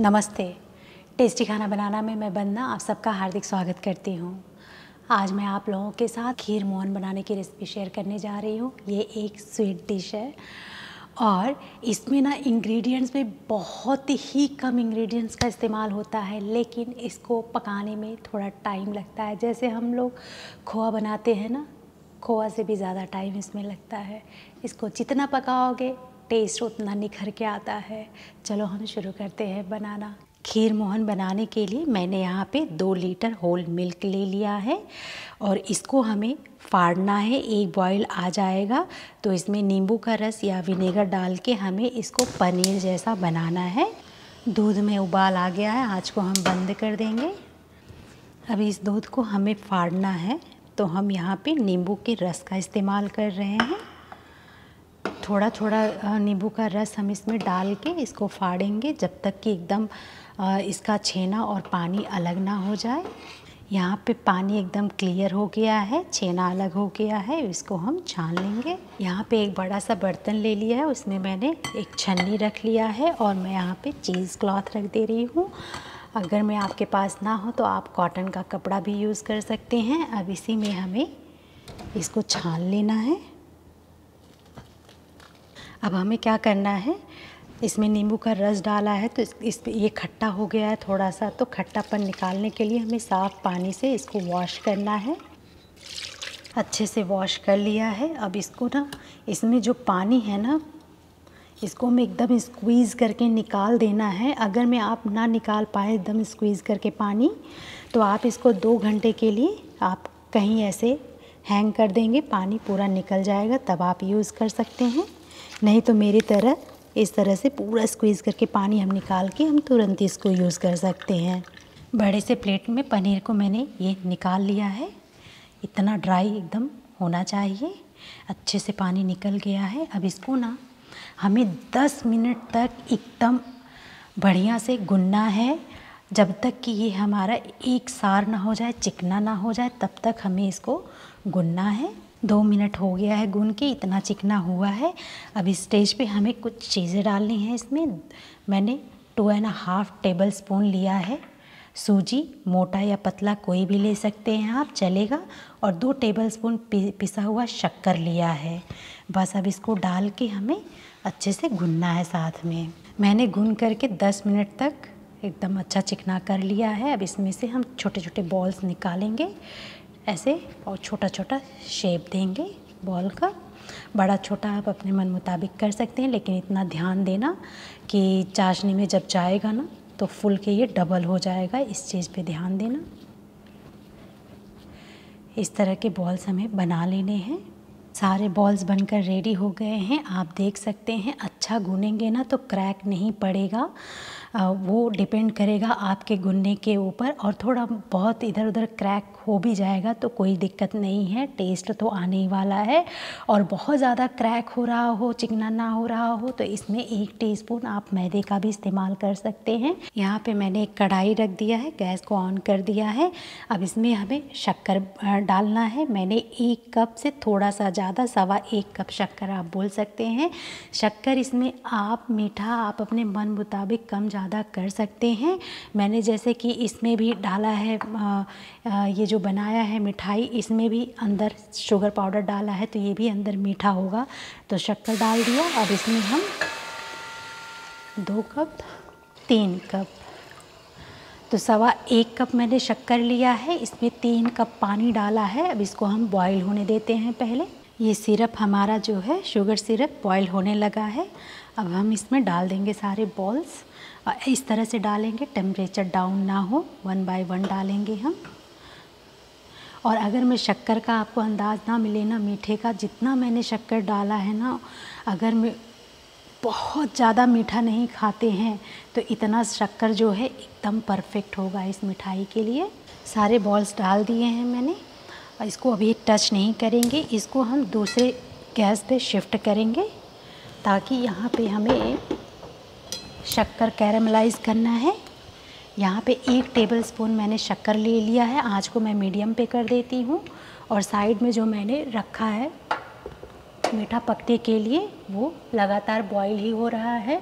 नमस्ते। टेस्टी खाना बनाना में मैं वंदना आप सबका हार्दिक स्वागत करती हूँ। आज मैं आप लोगों के साथ खीर मोहन बनाने की रेसिपी शेयर करने जा रही हूँ। ये एक स्वीट डिश है और इसमें ना इंग्रेडिएंट्स में बहुत ही कम इंग्रेडिएंट्स का इस्तेमाल होता है, लेकिन इसको पकाने में थोड़ा टाइम लगता है। जैसे हम लोग खोआ बनाते हैं ना, खोआ से भी ज़्यादा टाइम इसमें लगता है। इसको जितना पकाओगे टेस्ट उतना निखर के आता है। चलो हम शुरू करते हैं बनाना। खीर मोहन बनाने के लिए मैंने यहाँ पे 2 लीटर होल मिल्क ले लिया है और इसको हमें फाड़ना है। एक बॉईल आ जाएगा तो इसमें नींबू का रस या विनेगर डाल के हमें इसको पनीर जैसा बनाना है। दूध में उबाल आ गया है, आँच को हम बंद कर देंगे। अब इस दूध को हमें फाड़ना है तो हम यहाँ पे नींबू के रस का इस्तेमाल कर रहे हैं। थोड़ा थोड़ा नींबू का रस हम इसमें डाल के इसको फाड़ेंगे जब तक कि एकदम इसका छेना और पानी अलग ना हो जाए। यहाँ पे पानी एकदम क्लियर हो गया है, छेना अलग हो गया है, इसको हम छान लेंगे। यहाँ पे एक बड़ा सा बर्तन ले लिया है, उसमें मैंने एक छन्नी रख लिया है और मैं यहाँ पे चीज़ क्लॉथ रख दे रही हूँ। अगर मैं आपके पास ना हो तो आप कॉटन का कपड़ा भी यूज़ कर सकते हैं। अब इसी में हमें इसको छान लेना है। अब हमें क्या करना है, इसमें नींबू का रस डाला है तो इस पे ये खट्टा हो गया है थोड़ा सा, तो खट्टापन निकालने के लिए हमें साफ़ पानी से इसको वॉश करना है। अच्छे से वॉश कर लिया है। अब इसको ना, इसमें जो पानी है ना, इसको हमें एकदम स्क्वीज़ करके निकाल देना है। अगर मैं आप ना निकाल पाए एकदम स्क्वीज़ करके पानी, तो आप इसको 2 घंटे के लिए आप कहीं ऐसे हैंग कर देंगे, पानी पूरा निकल जाएगा, तब आप यूज़ कर सकते हैं। नहीं तो मेरी तरह इस तरह से पूरा स्क्वीज़ करके पानी हम निकाल के हम तुरंत इसको यूज़ कर सकते हैं। बड़े से प्लेट में पनीर को मैंने ये निकाल लिया है। इतना ड्राई एकदम होना चाहिए। अच्छे से पानी निकल गया है। अब इसको ना हमें 10 मिनट तक एकदम बढ़िया से गूँथना है, जब तक कि ये हमारा एक सार ना हो जाए, चिकना ना हो जाए, तब तक हमें इसको गूँथना है। 2 मिनट हो गया है गूँथ के, इतना चिकना हुआ है। अब इस स्टेज पे हमें कुछ चीज़ें डालनी हैं इसमें। मैंने 2.5 टेबल स्पून लिया है सूजी, मोटा या पतला कोई भी ले सकते हैं आप, चलेगा। और 2 टेबल स्पून पिसा हुआ शक्कर लिया है। बस अब इसको डाल के हमें अच्छे से गूँथना है साथ में। मैंने गूँथ करके 10 मिनट तक एकदम अच्छा चिकना कर लिया है। अब इसमें से हम छोटे छोटे बॉल्स निकालेंगे ऐसे और छोटा छोटा शेप देंगे बॉल का। बड़ा छोटा आप अपने मन मुताबिक कर सकते हैं, लेकिन इतना ध्यान देना कि चाशनी में जब जाएगा ना तो फुल के ये डबल हो जाएगा, इस चीज़ पे ध्यान देना। इस तरह के बॉल्स हमें बना लेने हैं। सारे बॉल्स बनकर रेडी हो गए हैं, आप देख सकते हैं। अच्छा गूनेंगे ना तो क्रैक नहीं पड़ेगा, वो डिपेंड करेगा आपके गूनने के ऊपर। और थोड़ा बहुत इधर उधर क्रैक हो भी जाएगा तो कोई दिक्कत नहीं है, टेस्ट तो आने ही वाला है। और बहुत ज़्यादा क्रैक हो रहा हो, चिकना ना हो रहा हो, तो इसमें 1 टीस्पून आप मैदे का भी इस्तेमाल कर सकते हैं। यहाँ पे मैंने एक कढ़ाई रख दिया है, गैस को ऑन कर दिया है। अब इसमें हमें शक्कर डालना है। मैंने 1 कप से थोड़ा सा ज़्यादा, 1.25 कप शक्कर आप बोल सकते हैं। शक्कर इसमें आप मीठा आप अपने मन मुताबिक कम ज़्यादा कर सकते हैं। मैंने जैसे कि इसमें भी डाला है, ये जो बनाया है मिठाई, इसमें भी अंदर शुगर पाउडर डाला है तो ये भी अंदर मीठा होगा, तो शक्कर डाल दिया। अब इसमें हम 2 कप 3 कप तो 1.25 कप मैंने शक्कर लिया है, इसमें 3 कप पानी डाला है। अब इसको हम बॉईल होने देते हैं पहले। ये सिरप हमारा जो है, शुगर सिरप, बॉईल होने लगा है। अब हम इसमें डाल देंगे सारे बॉल्स। इस तरह से डालेंगे, टेम्परेचर डाउन ना हो, 1 बाय 1 डालेंगे हम। और अगर मैं शक्कर का आपको अंदाज़ ना मिले ना, मीठे का, जितना मैंने शक्कर डाला है ना, अगर मैं बहुत ज़्यादा मीठा नहीं खाते हैं तो इतना शक्कर जो है एकदम परफेक्ट होगा इस मिठाई के लिए। सारे बॉल्स डाल दिए हैं मैंने। इसको अभी टच नहीं करेंगे, इसको हम दूसरे गैस पे शिफ्ट करेंगे ताकि यहाँ पे हमें शक्कर कैरेमलाइज़ करना है। यहाँ पे 1 टेबल स्पून मैंने शक्कर ले लिया है, आँच को मैं मीडियम पे कर देती हूँ। और साइड में जो मैंने रखा है मीठा पकने के लिए, वो लगातार बॉईल ही हो रहा है।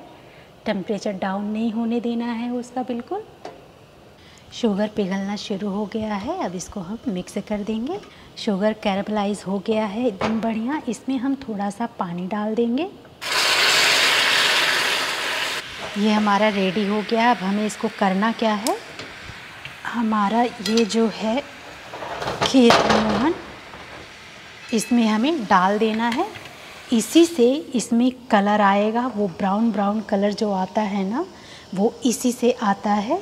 टेम्परेचर डाउन नहीं होने देना है उसका बिल्कुल। शुगर पिघलना शुरू हो गया है, अब इसको हम मिक्स कर देंगे। शुगर कैरेमलाइज हो गया है एकदम बढ़िया। इसमें हम थोड़ा सा पानी डाल देंगे। ये हमारा रेडी हो गया। अब हमें इसको करना क्या है, हमारा ये जो है खीर मोहन इसमें हमें डाल देना है। इसी से इसमें कलर आएगा, वो ब्राउन ब्राउन कलर जो आता है ना, वो इसी से आता है।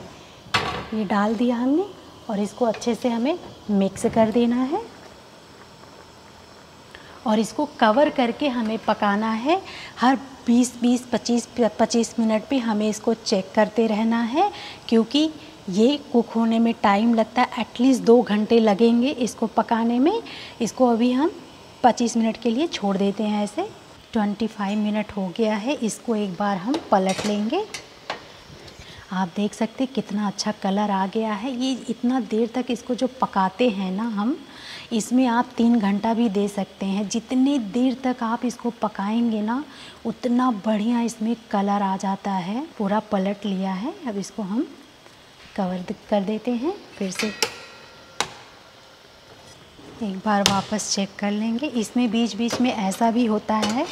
ये डाल दिया हमने और इसको अच्छे से हमें मिक्स कर देना है और इसको कवर करके हमें पकाना है। हर 25 मिनट पे हमें इसको चेक करते रहना है, क्योंकि ये कुक होने में टाइम लगता है। एटलीस्ट 2 घंटे लगेंगे इसको पकाने में। इसको अभी हम 25 मिनट के लिए छोड़ देते हैं ऐसे। 25 मिनट हो गया है, इसको एक बार हम पलट लेंगे। आप देख सकते हैं कितना अच्छा कलर आ गया है। ये इतना देर तक इसको जो पकाते हैं ना हम, इसमें आप 3 घंटा भी दे सकते हैं। जितने देर तक आप इसको पकाएंगे ना, उतना बढ़िया इसमें कलर आ जाता है। पूरा पलट लिया है, अब इसको हम कवर कर देते हैं। फिर से एक बार वापस चेक कर लेंगे। इसमें बीच बीच में ऐसा भी होता है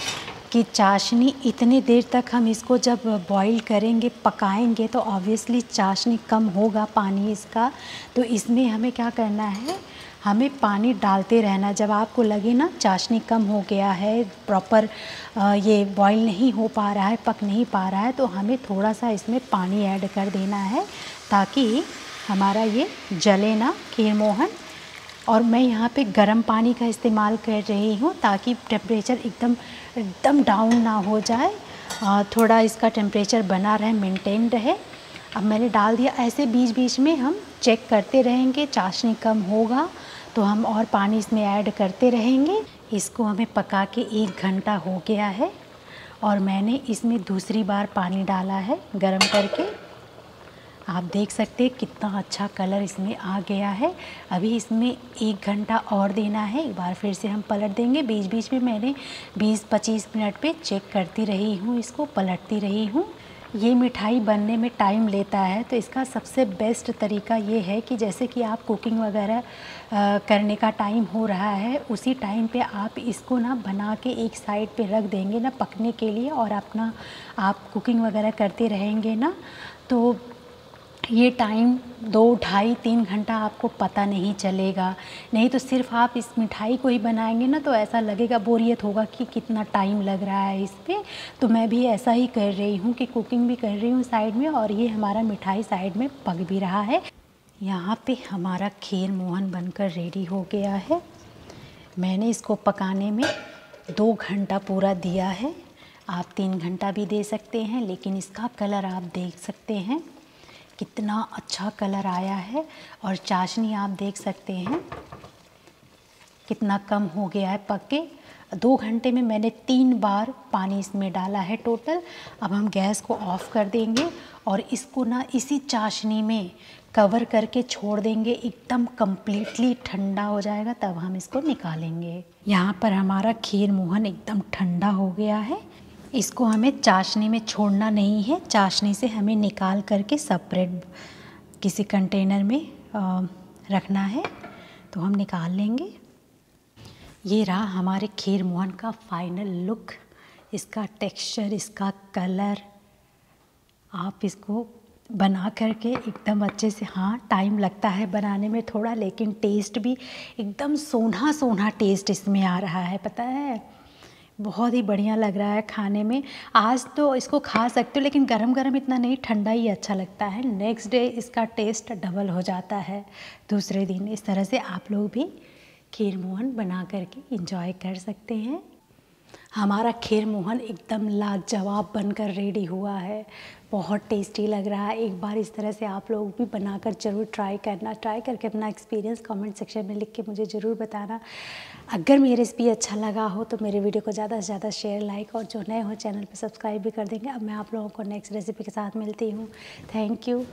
कि चाशनी इतनी देर तक हम इसको जब बॉईल करेंगे, पकाएंगे, तो ऑब्वियसली चाशनी कम होगा पानी इसका। तो इसमें हमें क्या करना है, हमें पानी डालते रहना। जब आपको लगे ना चाशनी कम हो गया है, प्रॉपर ये बॉईल नहीं हो पा रहा है, पक नहीं पा रहा है, तो हमें थोड़ा सा इसमें पानी ऐड कर देना है ताकि हमारा ये जले ना खीर मोहन। और मैं यहाँ पे गर्म पानी का इस्तेमाल कर रही हूँ ताकि टेम्परेचर एकदम डाउन ना हो जाए, थोड़ा इसका टेम्परेचर बना रहे, मेंटेन रहे। अब मैंने डाल दिया। ऐसे बीच बीच में हम चेक करते रहेंगे, चाशनी कम होगा तो हम और पानी इसमें ऐड करते रहेंगे। इसको हमें पका के 1 घंटा हो गया है और मैंने इसमें दूसरी बार पानी डाला है गर्म करके। आप देख सकते हैं कितना अच्छा कलर इसमें आ गया है। अभी इसमें 1 घंटा और देना है। एक बार फिर से हम पलट देंगे। बीच बीच में मैंने 20-25 मिनट पे चेक करती रही हूँ, इसको पलटती रही हूँ। ये मिठाई बनने में टाइम लेता है, तो इसका सबसे बेस्ट तरीका ये है कि जैसे कि आप कुकिंग वगैरह करने का टाइम हो रहा है, उसी टाइम पे आप इसको ना बना के एक साइड पे रख देंगे ना पकने के लिए, और अपना आप कुकिंग वगैरह करते रहेंगे ना, तो ये टाइम 2-2.5-3 घंटा आपको पता नहीं चलेगा। नहीं तो सिर्फ आप इस मिठाई को ही बनाएंगे ना, तो ऐसा लगेगा, बोरियत होगा कि कितना टाइम लग रहा है इस पे। तो मैं भी ऐसा ही कर रही हूँ कि कुकिंग भी कर रही हूँ साइड में, और ये हमारा मिठाई साइड में पक भी रहा है। यहाँ पे हमारा खीर मोहन बनकर रेडी हो गया है। मैंने इसको पकाने में 2 घंटा पूरा दिया है। आप 3 घंटा भी दे सकते हैं, लेकिन इसका कलर आप देख सकते हैं कितना अच्छा कलर आया है। और चाशनी आप देख सकते हैं कितना कम हो गया है पक के। 2 घंटे में मैंने 3 बार पानी इसमें डाला है टोटल। अब हम गैस को ऑफ़ कर देंगे और इसको ना इसी चाशनी में कवर करके छोड़ देंगे। एकदम कम्प्लीटली ठंडा हो जाएगा, तब हम इसको निकालेंगे। यहाँ पर हमारा खीर मोहन एकदम ठंडा हो गया है। इसको हमें चाशनी में छोड़ना नहीं है, चाशनी से हमें निकाल करके सेपरेट किसी कंटेनर में रखना है। तो हम निकाल लेंगे। ये रहा हमारे खीर मोहन का फाइनल लुक। इसका टेक्सचर, इसका कलर, आप इसको बना करके एकदम अच्छे से, हाँ टाइम लगता है बनाने में थोड़ा, लेकिन टेस्ट भी एकदम सोना सोना टेस्ट इसमें आ रहा है। पता है, बहुत ही बढ़िया लग रहा है खाने में। आज तो इसको खा सकते हो, लेकिन गरम गरम इतना नहीं, ठंडा ही अच्छा लगता है। नेक्स्ट डे इसका टेस्ट डबल हो जाता है दूसरे दिन। इस तरह से आप लोग भी खीर मोहन बना करके एंजॉय कर सकते हैं। हमारा खीर मोहन एकदम लाजवाब बनकर रेडी हुआ है। बहुत टेस्टी लग रहा है। एक बार इस तरह से आप लोग भी बनाकर ज़रूर ट्राई करना। ट्राई करके अपना एक्सपीरियंस कमेंट सेक्शन में लिख के मुझे ज़रूर बताना। अगर मेरी रेसिपी अच्छा लगा हो तो मेरे वीडियो को ज़्यादा से ज़्यादा शेयर, लाइक, और जो नए हो चैनल पर सब्सक्राइब भी कर देंगे। अब मैं आप लोगों को नेक्स्ट रेसिपी के साथ मिलती हूँ। Thank you.